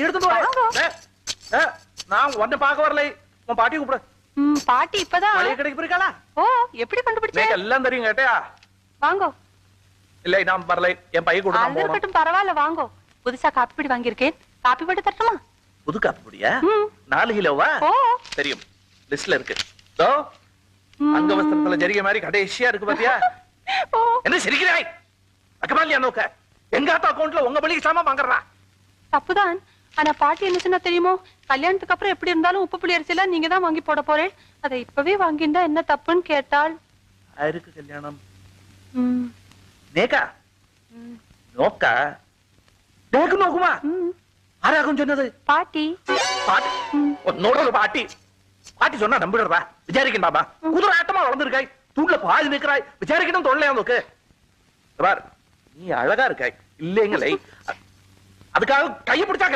எடுத்துட்டு வா. நான் உன்னை பார்க்க வரலை, உன் பாட்டி கூப்பிடு. பாட்டி இப்பதான் மளிகை கடைக்கு போயிருக்காளா? ஓ, எப்படி கண்டுபிடிச்சே? எல்லாம் தெரியும் கேட்டியா? வாங்கோ. இல்ல நான் வரலை, என் பைய கூட நான் போறேன். இருக்கட்டும், பரவாயில்ல, வாங்கோ. புதுசா காப்பி பொடி வாங்கியிருக்கேன், காப்பி போட்டு தரட்டுமா? புது காப்பி பொடியா? 4 கிலோவா? தெரியும், லிஸ்ட்ல இருக்கு. தோ அங்க வஸ்திரத்துல ஜரிகை மாதிரி கடைசியா இருக்கு பாத்தியா? என்ன சிரிக்கிறாய்? அக்கமா இல்லையா நோக்க? எங்க ஆத்தா அக்கவுண்ட்ல உங்க பள்ளிக்கு சாமா வாங்குறா. தப்புதான். ஆனா பாட்டி என்ன சொன்னா தெரியுமோ? கல்யாணத்துக்கு அப்புறம் எப்படி இருந்தாலும் உப்பு புளி அரிசி எல்லாம் நீங்க தான் வாங்கி போட போறேன், அதை இப்பவே வாங்கிண்டா என்ன தப்புன்னு கேட்டாள். யாருக்கு கல்யாணம்? நேக்கா நோக்கா? நேக்கு நோக்குமா? ஆராகும் சொன்னது? பாட்டி. பாட்டி நோட பாட்டி. பாட்டி சொன்னா நம்பிடுறா? விசாரிக்கணும் பாபா. குதிரை ஆட்டமா வளர்ந்துருக்காய், தூண்ல பாதி நிற்கிறாய், விசாரிக்கணும் தோணலையா நோக்கு? நீ அழகா இருக்காய் இல்லைங்களே, அதுக்காக கையை பிடிச்சா